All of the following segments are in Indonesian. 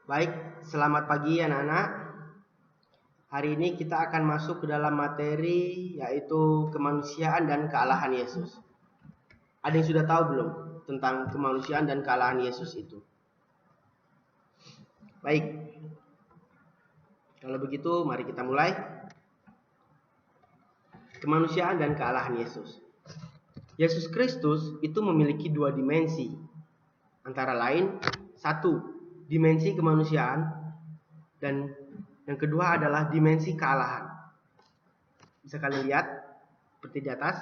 Baik, selamat pagi anak-anak. Hari ini kita akan masuk ke dalam materi yaitu kemanusiaan dan kealahan Yesus. Ada yang sudah tahu belum tentang kemanusiaan dan kealahan Yesus itu? Baik, kalau begitu mari kita mulai. Kemanusiaan dan kealahan Yesus. Yesus Kristus itu memiliki dua dimensi. Antara lain, satu, dimensi kemanusiaan, dan yang kedua adalah dimensi kealahan. Bisa kalian lihat seperti di atas.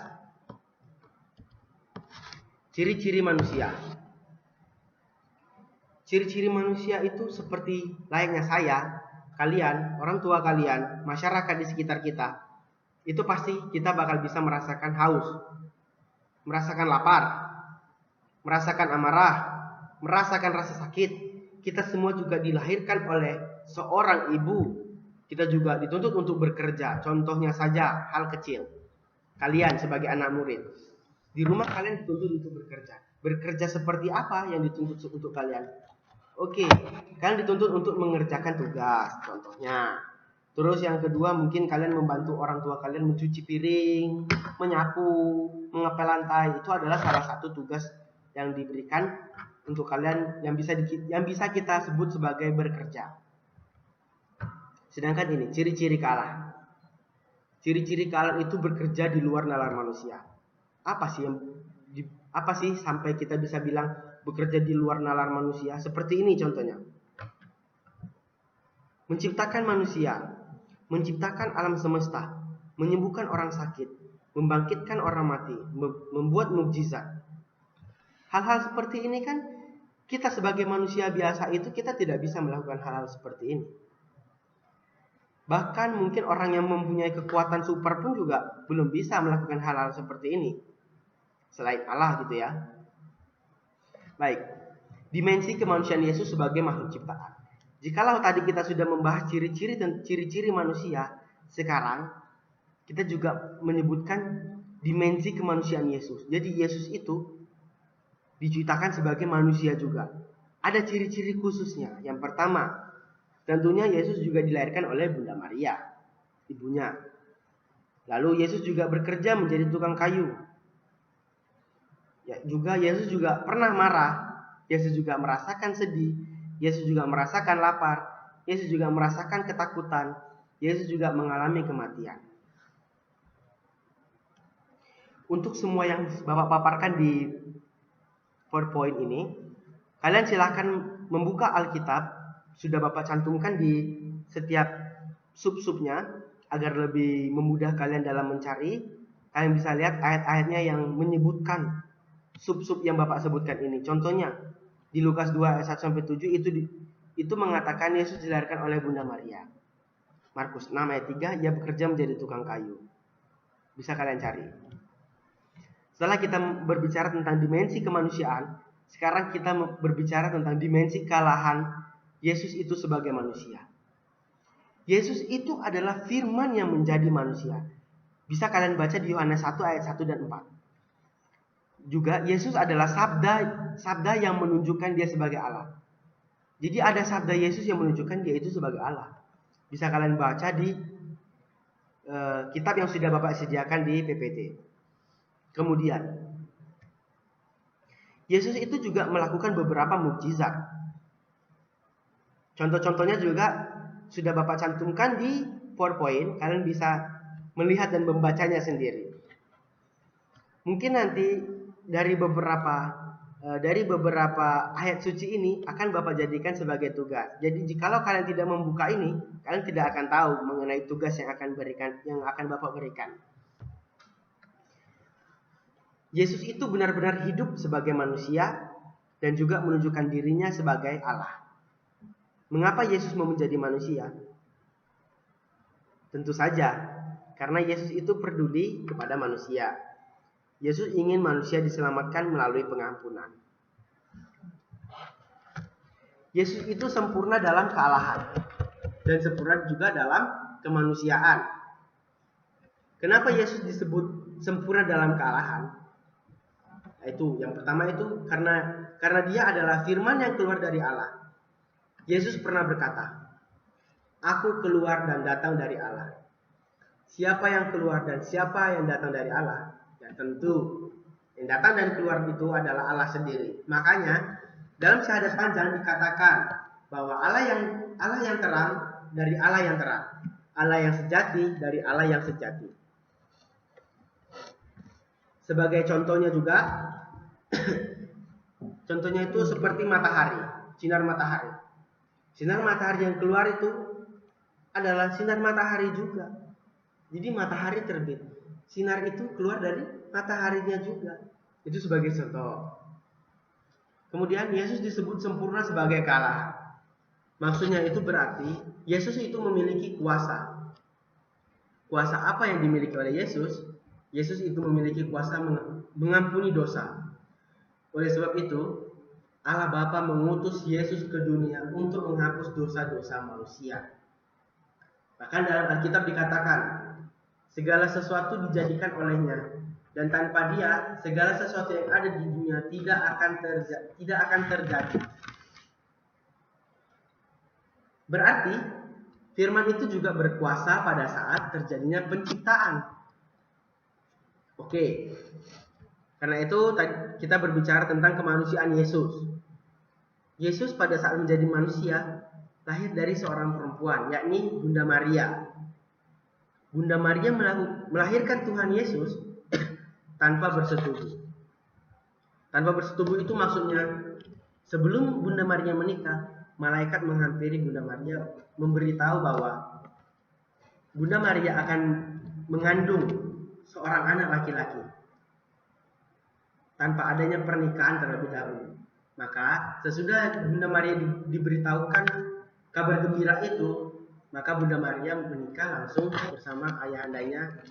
Ciri-ciri manusia. Ciri-ciri manusia itu seperti layaknya saya, kalian, orang tua kalian, masyarakat di sekitar kita. Itu pasti kita bakal bisa merasakan haus, merasakan lapar, merasakan amarah, merasakan rasa sakit. Kita semua juga dilahirkan oleh seorang ibu. Kita juga dituntut untuk bekerja. Contohnya saja hal kecil. Kalian sebagai anak murid, di rumah kalian dituntut untuk bekerja. Bekerja seperti apa yang dituntut untuk kalian? Oke, kalian dituntut untuk mengerjakan tugas, contohnya. Terus yang kedua, mungkin kalian membantu orang tua kalian mencuci piring, menyapu, mengepel lantai. Itu adalah salah satu tugas yang diberikan untuk kalian yang bisa kita sebut sebagai bekerja. Sedangkan ini ciri-ciri kealahan. Ciri-ciri kealahan itu bekerja di luar nalar manusia. Apa sih sampai kita bisa bilang bekerja di luar nalar manusia? Seperti ini contohnya. Menciptakan manusia, menciptakan alam semesta, menyembuhkan orang sakit, membangkitkan orang mati, membuat mukjizat. Hal-hal seperti ini kan kita sebagai manusia biasa itu kita tidak bisa melakukan hal-hal seperti ini. Bahkan mungkin orang yang mempunyai kekuatan super pun juga belum bisa melakukan hal-hal seperti ini. Selain Allah gitu ya. Baik, dimensi kemanusiaan Yesus sebagai makhluk ciptaan. Jikalau tadi kita sudah membahas ciri-ciri manusia, sekarang kita juga menyebutkan dimensi kemanusiaan Yesus. Jadi Yesus itu diciptakan sebagai manusia juga. Ada ciri-ciri khususnya. Yang pertama, tentunya Yesus juga dilahirkan oleh Bunda Maria, ibunya. Lalu Yesus juga bekerja menjadi tukang kayu. Yesus juga pernah marah. Yesus juga merasakan sedih. Yesus juga merasakan lapar. Yesus juga merasakan ketakutan. Yesus juga mengalami kematian. Untuk semua yang Bapak paparkan di PowerPoint ini, kalian silahkan membuka Alkitab. Sudah Bapak cantumkan di setiap sub-subnya agar lebih memudah kalian dalam mencari. Kalian bisa lihat ayat-ayatnya yang menyebutkan sub-sub yang Bapak sebutkan ini. Contohnya di Lukas 2 ayat 1 sampai 7 itu mengatakan Yesus dilahirkan oleh Bunda Maria. Markus 6 ayat 3, ia bekerja menjadi tukang kayu. Bisa kalian cari. Setelah kita berbicara tentang dimensi kemanusiaan, sekarang kita berbicara tentang dimensi kealahan Yesus itu sebagai manusia. Yesus itu adalah firman yang menjadi manusia. Bisa kalian baca di Yohanes 1 ayat 1 dan 4. Juga Yesus adalah sabda yang menunjukkan dia sebagai Allah. Jadi ada sabda Yesus yang menunjukkan dia itu sebagai Allah. Bisa kalian baca di kitab yang sudah Bapak sediakan di PPT. Kemudian Yesus itu juga melakukan beberapa mukjizat. Contoh-contohnya juga sudah Bapak cantumkan di PowerPoint. Kalian bisa melihat dan membacanya sendiri. Mungkin nanti dari beberapa ayat suci ini akan Bapak jadikan sebagai tugas. Jadi jikalau kalian tidak membuka ini, kalian tidak akan tahu mengenai tugas yang akan Bapak berikan. Yesus itu benar-benar hidup sebagai manusia dan juga menunjukkan dirinya sebagai Allah. Mengapa Yesus mau menjadi manusia? Tentu saja karena Yesus itu peduli kepada manusia. Yesus ingin manusia diselamatkan melalui pengampunan. Yesus itu sempurna dalam kealahan dan sempurna juga dalam kemanusiaan. Kenapa Yesus disebut sempurna dalam kealahan? Itu yang pertama itu karena dia adalah firman yang keluar dari Allah. Yesus pernah berkata, "Aku keluar dan datang dari Allah." Siapa yang keluar dan siapa yang datang dari Allah? Ya tentu yang datang dan keluar itu adalah Allah sendiri. Makanya dalam syahadat panjang dikatakan bahwa Allah yang terang dari Allah yang terang, Allah yang sejati dari Allah yang sejati. Sebagai contohnya juga, contohnya itu seperti matahari, sinar matahari. Sinar matahari yang keluar itu adalah sinar matahari juga. Jadi matahari terbit, sinar itu keluar dari mataharinya juga. Itu sebagai contoh. Kemudian Yesus disebut sempurna sebagai Allah. Maksudnya itu berarti Yesus itu memiliki kuasa. Kuasa apa yang dimiliki oleh Yesus? Yesus itu memiliki kuasa mengampuni dosa. Oleh sebab itu, Allah Bapa mengutus Yesus ke dunia untuk menghapus dosa-dosa manusia. Bahkan dalam Alkitab dikatakan, segala sesuatu dijadikan olehnya, dan tanpa Dia segala sesuatu yang ada di dunia tidak akan terjadi. Berarti firman itu juga berkuasa pada saat terjadinya penciptaan. Oke. Karena itu kita berbicara tentang kemanusiaan Yesus. Yesus pada saat menjadi manusia lahir dari seorang perempuan, yakni Bunda Maria. Bunda Maria melahirkan Tuhan Yesus tanpa bersetubuh. Tanpa bersetubuh itu maksudnya sebelum Bunda Maria menikah, malaikat menghampiri Bunda Maria memberitahu bahwa Bunda Maria akan mengandung seorang anak laki-laki tanpa adanya pernikahan terlebih dahulu. Maka sesudah Bunda Maria diberitahukan kabar gembira itu, maka Bunda Maria menikah langsung bersama ayahandanya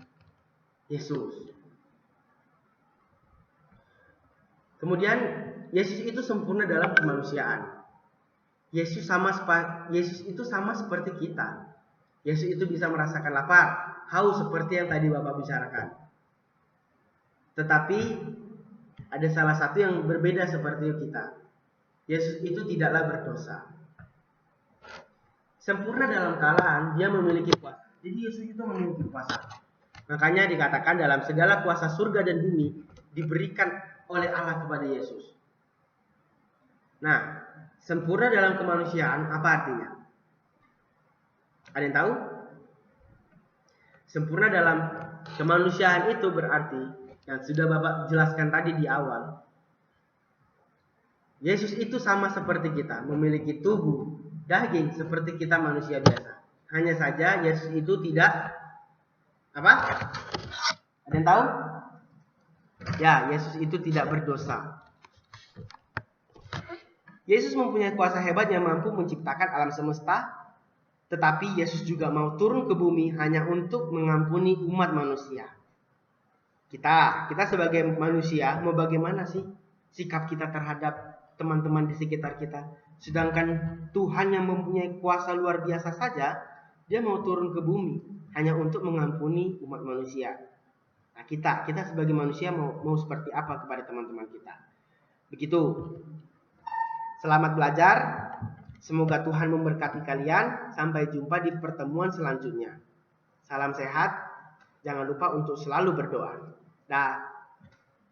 Yesus. Kemudian Yesus itu sempurna dalam kemanusiaan. Yesus itu sama seperti kita. Yesus itu bisa merasakan lapar, haus seperti yang tadi Bapak bicarakan. Tetapi ada salah satu yang berbeda seperti kita. Yesus itu tidaklah berdosa. Sempurna dalam keadaan dia memiliki kuasa. Jadi Yesus itu memiliki kuasa. Makanya dikatakan dalam segala kuasa surga dan bumi diberikan oleh Allah kepada Yesus. Nah, sempurna dalam kemanusiaan apa artinya? Ada yang tahu? Sempurna dalam kemanusiaan itu berarti yang sudah Bapak jelaskan tadi di awal. Yesus itu sama seperti kita, memiliki tubuh, daging seperti kita manusia biasa. Hanya saja Yesus itu tidak apa? Ada yang tahu? Ya, Yesus itu tidak berdosa. Yesus mempunyai kuasa hebat yang mampu menciptakan alam semesta, tetapi Yesus juga mau turun ke bumi hanya untuk mengampuni umat manusia. Kita sebagai manusia mau bagaimana sih sikap kita terhadap teman-teman di sekitar kita? Sedangkan Tuhan yang mempunyai kuasa luar biasa saja, dia mau turun ke bumi hanya untuk mengampuni umat manusia. Nah, kita sebagai manusia mau seperti apa kepada teman-teman kita? Begitu. Selamat belajar. Semoga Tuhan memberkati kalian. Sampai jumpa di pertemuan selanjutnya. Salam sehat. Jangan lupa untuk selalu berdoa. Dah.